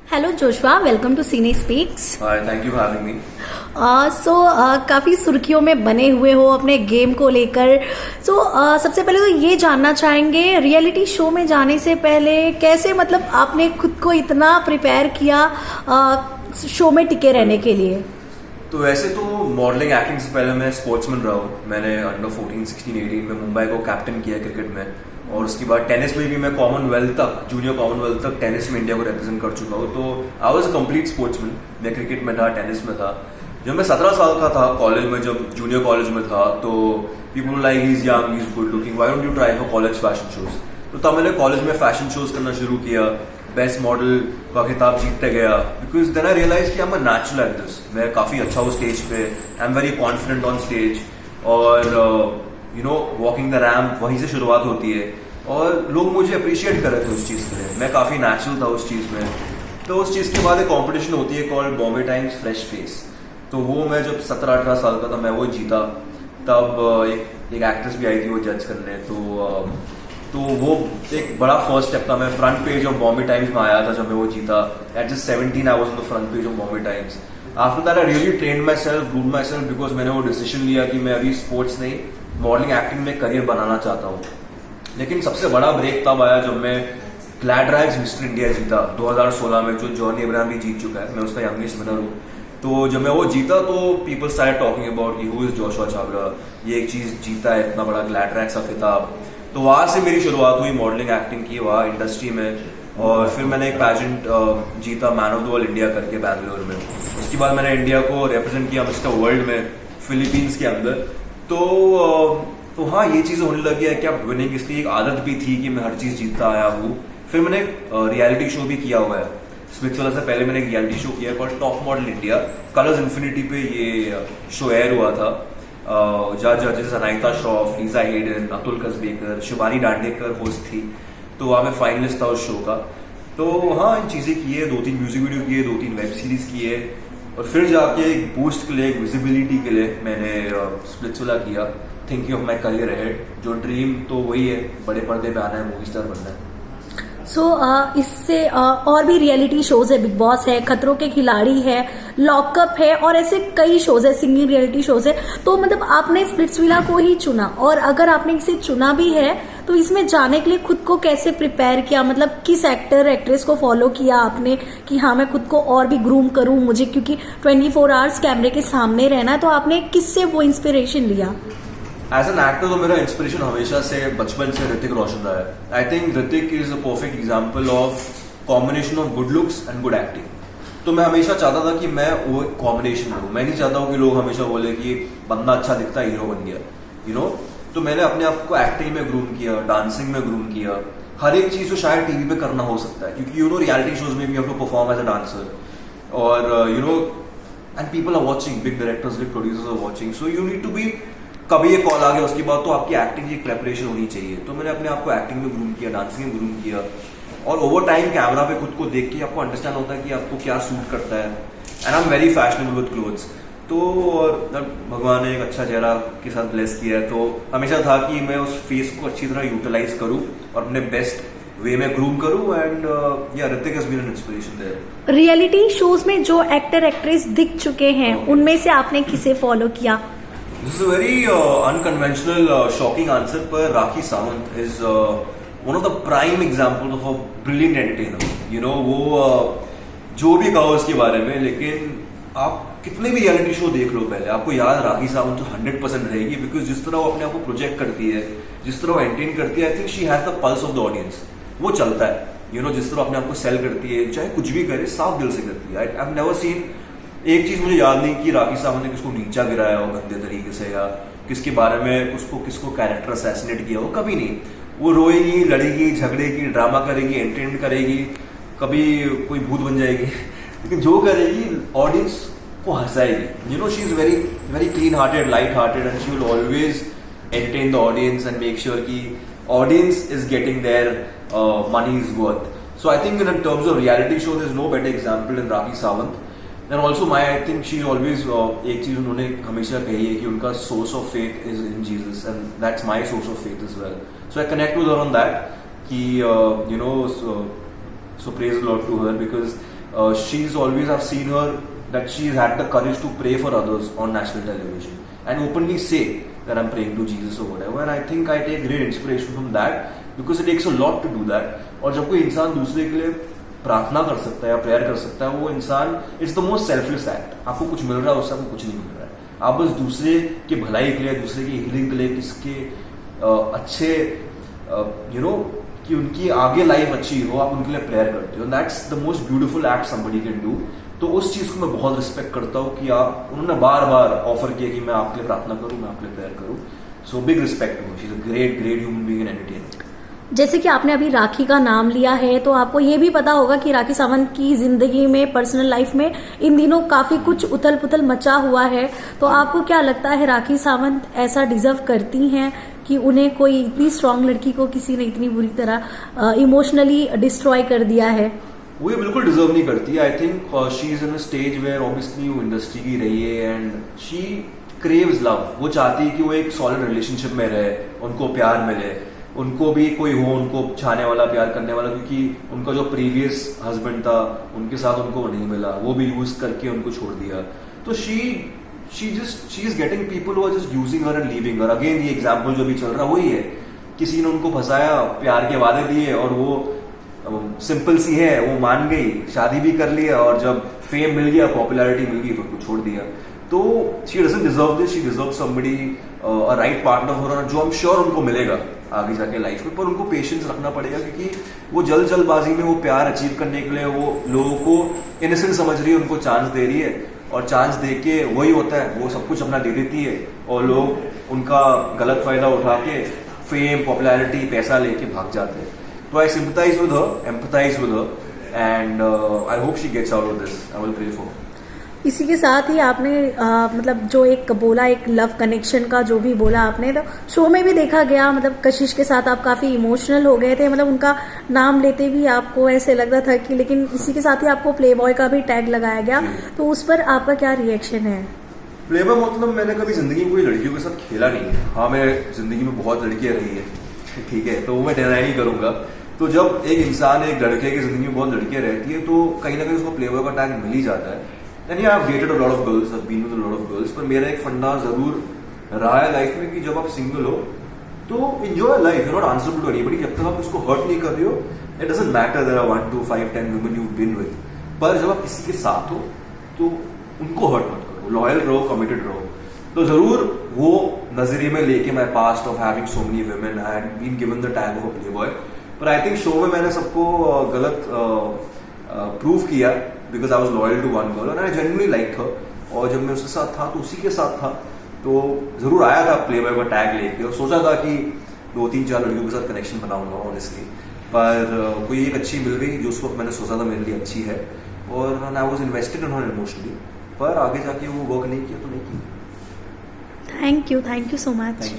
Hello Joshua, welcome to सीने speaks. Hi, thank you for having me. काफ़ी सुर्खियों में बने हुए हो अपने गेम को लेकर। सबसे पहले तो ये जानना चाहेंगे, रियलिटी शो में जाने से पहले कैसे मतलब आपने खुद को इतना प्रिपेयर किया शो में टिके रहने के लिए? तो वैसे तो मॉडलिंग एक्टिंग से पहले मैं स्पोर्ट्समैन रहा हूँ। मैंने अंडर 14, 16, 18 में मुंबई को कैप्टन किया क्रिकेट में, और उसके बाद टेनिस में भी मैं कॉमनवेल्थ तक, जूनियर कॉमनवेल्थ तक टेनिस में इंडिया को रिप्रेजेंट कर चुका हूँ। तो आई वॉज कंप्लीट स्पोर्ट्समैन। मैं क्रिकेट में था, टेनिस में था। जब मैं 17 साल का था कॉलेज में, जब जूनियर कॉलेज में था, तो people like he is young, he is good looking, why don't you try for college fashion shows. तो तब मैंने कॉलेज में फैशन शोज करना शुरू किया, बेस्ट मॉडल का खिताब जीतते गया, बिकॉज देन आई रियलाइज कि I am a natural at this. मैं काफी अच्छा हूँ स्टेज पे, I am very confident on stage, और वॉकिंग द रैम्प वहीं से शुरुआत होती है, और लोग मुझे अप्रिशिएट कर रहे थे उस चीज के लिए। मैं काफी नेचुरल था उस चीज में। तो उस चीज के बाद एक कॉम्पिटिशन होती है called Bombay times fresh face. तो वो मैं जब 17-18 साल का था, मैं वो जीता। तब एक एक्ट्रेस भी आई थी वो जज करने। तो वो एक बड़ा फर्स्ट स्टेप था। मैं front page of Bombay times में आया था जब मैं वो जीता। At just 17 I was on the front page of Bombay times. After that I really trained myself, groomed myself, because मैंने वो डिसीजन लिया कि मैं अभी स्पोर्ट्स नहीं, मॉडलिंग एक्टिंग में करियर बनाना चाहता हूँ। लेकिन सबसे बड़ा ब्रेक तब आया जब मैं ग्लैड रैग्स मिस्टर इंडिया जीता 2016 में, जो जॉनी अब्राहम भी जीत चुका है। मैं उसका यंगेस्ट विनर हूँ। तो जब मैं वो जीता तो people started talking about who is Joshua Chawla, ये एक चीज जीता है, इतना बड़ा ग्लैड रैग्स का खिताब। तो वहां से मेरी शुरुआत हुई मॉडलिंग एक्टिंग की, वहाँ इंडस्ट्री में। और फिर मैंने एक पैजेंट जीता, man of the world India करके, बैंगलोर में। उसके बाद मैंने इंडिया को रिप्रेजेंट किया मिस्टर वर्ल्ड में, फिलीपींस के अंदर। तो हाँ, ये चीजें होने लगी है कि अब विनिंग, इसलिए एक आदत भी थी कि मैं हर चीज जीतता आया हूँ। फिर मैंने रियलिटी शो भी किया हुआ है। स्मिथविला से पहले मैंने एक रियलिटी शो किया called top model India. Colours infinity पे ये शो एयर हुआ था। जजेस Anaita Shroff, Lisa Hayden, Atul Kasbekar, Shivani Dandekar host थी। तो वहाँ मैं फाइनलिस्ट था उस शो का। तो हाँ, इन चीजें की है, 2-3 म्यूजिक वीडियो किए, 2-3 वेब सीरीज किए, और फिर जाके एक बूस्ट के लिए, एक विजिबिलिटी के लिए मैंने स्प्लिट्सविला किया, thinking of my career ahead. जो ड्रीम तो वही है, बड़े पर्दे पे आना है, मूवी स्टार बनना है। इससे और भी रियलिटी शोज है, बिग बॉस है, खतरों के खिलाड़ी है, लॉकअप है, और ऐसे कई शोज है, सिंगिंग रियलिटी शोज है। तो मतलब आपने स्प्लिट्सविला को ही चुना, और अगर आपने इसे चुना भी है तो इसमें जाने के लिए खुद को कैसे प्रिपेयर किया? मतलब किस एक्टर एक्ट्रेस को फॉलो किया आपने कि हाँ मैं खुद को और भी ग्रूम करूं, मुझे क्योंकि 24 आवर्स कैमरे के सामने रहना है। तो आपने किससे वो इंस्पिरेशन लिया? एज एन एक्टर तो मेरा इंस्पिरेशन हमेशा से, बचपन से ऋतिक रोशन रहा है। I think Hrithik is a perfect example of combination of good looks and good acting. तो मैं हमेशा चाहता था कि मैं वो कॉम्बिनेशन हूँ। मैं नहीं चाहता हूँ कि लोग हमेशा बोले कि बंदा अच्छा दिखता है, हीरो बन गया, तो मैंने अपने आप को एक्टिंग में ग्रूम किया, डांसिंग में ग्रूम किया, हर एक चीज जो शायद टीवी पे करना हो सकता है, क्योंकि रियलिटी शोज में भी you have to perform as a dancer, और and people are watching, big directors, big producers are watching, so you need to be. कभी ये कॉल आ गया, उसके बाद तो आपकी एक्टिंग की प्रेपरेशन होनी चाहिए। तो मैंने अपने आप को एक्टिंग में ग्रूम किया, डांसिंग में ग्रूम किया, और ओवर टाइम कैमरा पे खुद को देख के आपको अंडरस्टैंड होता है कि आपको क्या सूट करता है। And I am very fashionable with clothes. तो भगवान ने एक अच्छा चेहरा के साथ ब्लेस किया है, तो हमेशा था कि मैं उस फेस को अच्छी तरह यूटिलाइज करूँ और अपने बेस्ट वे में ग्रूम करूँ। And Hrithik has been an inspiration there. Reality shows में जो एक्टर एक्ट्रेस दिख चुके हैं, उनमें से आपने किसे फॉलो किया? This is a very unconventional, shocking answer, पर Rakhi Sawant is one of the prime examples of a brilliant entertainer. वो जो भी कहो उसके बारे में, लेकिन आप कितने भी रियलिटी शो देख लो पहले, आपको याद राखी सावंत तो 100% रहेगी, बिकॉज जिस तरह वो अपने आप को प्रोजेक्ट करती है, जिस तरह वो एंटरटेन करती है, आई think she has the pulse of the audience. वो चलता है, जिस तरह अपने आप को सेल करती है, चाहे कुछ भी करे, साफ दिल से करती है। आई हैव नेवर सीन, एक चीज मुझे याद नहीं कि राखी सावंत ने किसको नीचा गिराया हो गंदे तरीके से, या किसके बारे में किसको कैरेक्टर असैसिनेट किया हो, कभी नहीं। वो रोएगी, लड़ेगी, झगड़ेगी, ड्रामा करेगी, एंटरटेन करेगी, कभी कोई भूत बन जाएगी, लेकिन जो करेगी ऑडियंस को हंसाएगी। She is very very clean hearted, light hearted, and she will always entertain the audience and make sure कि audience is getting their money is worth. So I think in terms of reality show there is no better example in Rakhi Sawant. And also I think she always, एक चीज उन्होंने हमेशा कही है कि उनका source of faith is in Jesus, and that's my source of faith is well. So I connect with her on that कि so praise Lord to her, because she's always, I've seen her that she's had the courage to pray for others on national television and openly say that I'm praying to Jesus or whatever, and I think I take great inspiration from that because it takes a lot to do that. और जब कोई इंसान दूसरे के लिए प्रार्थना कर सकता है या प्रेयर कर सकता है, वो इंसान, it's the most selfless act. आपको कुछ मिल रहा है उससे आपको कुछ नहीं मिल रहा है, आप बस दूसरे के भलाई के लिए, दूसरे की हीलिंग के लिए, किसके अच्छे कि उनकी आगे लाइफ अच्छी हो, आप उनके लिए प्रेयर करते हो. That's the most beautiful act somebody can do. तो उस चीज को मैं बहुत रिस्पेक्ट करता हूँ कि आप, उन्होंने बार बार ऑफर किया कि मैं आपके लिए प्रार्थना करूँ, मैं आपके लिए प्रेयर करूँ. So big respect to, she is a great great human being and entertainer. जैसे कि आपने अभी राखी का नाम लिया है, तो आपको ये भी पता होगा कि राखी सावंत की जिंदगी में, पर्सनल लाइफ में इन दिनों काफी कुछ उथल पुथल मचा हुआ है. तो आपको क्या लगता है, राखी सावंत ऐसा डिजर्व करती हैं कि उन्हें कोई इतनी स्ट्रांग लड़की को किसी ने इतनी बुरी तरह इमोशनली डिस्ट्रॉय कर दिया है? वो ये बिल्कुल डिजर्व नहीं करती. I think she is in a stage where obviously वो इंडस्ट्री की रही है एंड शी क्रेव्स लव. वो चाहती है कि वो एक सॉलिड रिलेशनशिप में रहे, उनको प्यार मिले, उनको भी कोई हो उनको चाहने वाला, प्यार करने वाला, क्योंकि उनका जो प्रीवियस हस्बैंड था उनके साथ उनको नहीं मिला, वो भी यूज करके उनको छोड़ दिया. तो she is getting people who are just using her and leaving her. Again ये एग्जांपल जो भी चल रहा वही है, किसी ने उनको फंसाया, प्यार के वादे दिए और वो सिंपल सी है, वो मान गई, शादी भी कर लिया और जब फेम मिल गया, पॉपुलैरिटी मिल गई तो उनको छोड़ दिया. तो she doesn't deserve this. She deserve somebody a right partner for her, जो आई एम श्योर उनको मिलेगा आगे जाके लाइफ में. पर उनको पेशेंस रखना पड़ेगा क्योंकि वो जल्दबाजी में वो प्यार अचीव करने के लिए वो लोगों को इनोसेंट समझ रही है, उनको चांस दे रही है, और चांस दे के वही होता है, वो सब कुछ अपना दे देती है और लोग उनका गलत फायदा उठा के फेम, पॉपुलैरिटी, पैसा लेके भाग जाते हैं. तो I sympathize with her, empathize with her, and I hope she gets out of this. I will pray for. इसी के साथ ही आपने मतलब जो एक बोला, एक लव कनेक्शन का जो भी बोला आपने, तो शो में भी देखा गया, मतलब कशिश के साथ आप काफी इमोशनल हो गए थे, मतलब उनका नाम लेते भी आपको ऐसे लग रहा था कि, लेकिन इसी के साथ ही आपको प्लेबॉय का भी टैग लगाया गया, तो उस पर आपका क्या रिएक्शन है? प्लेबॉय मतलब मैंने कभी जिंदगी में कोई लड़कियों के साथ खेला नहीं है. हाँ, मैं जिंदगी में बहुत लड़कियां रही है, ठीक है, तो वो मैं डिनाई नहीं करूंगा. तो जब एक इंसान, एक लड़के की जिंदगी में बहुत लड़कियां रहती है तो कहीं ना कहीं उसको प्लेबॉय का टैग मिल ही जाता है. And I have dated a lot of girls, I have been with a lot of girls, पर मेरा एक फंडा जरूर रहा है लाइफ में कि जब आप सिंगल हो तो enjoy life, you not answerable to anybody. जब तक आप उसको हर्ट नहीं कर रहे हो, it doesn't matter there are 1 2 5 10 women you been with. पर जब आप किसी के साथ हो तो उनको हर्ट मत करो, लॉयल रहो, कमिटेड रहो. तो जरूर वो नजरिए में लेके my past of having so many women, I had been given the tag of a playboy. पर आई थिंक शो में मैंने सबको गलत प्रूव किया because I was loyal to one girl and I genuinely like her. और जब मैं उसके साथ था तो उसी के साथ था, तो जरूर आया था प्लेबॉय का टैग लेके और सोचा था कि 2-3-4 लड़कियों के साथ कनेक्शन बनाऊंगा ऑनेस्टली. पर कोई एक अच्छी मिल गई जो उस वक्त मैंने सोचा था मेरे लिए अच्छी है, और I was invested in her emotionally. पर आगे जाके वो वर्क नहीं किया तो नहीं किया. Thank you so much.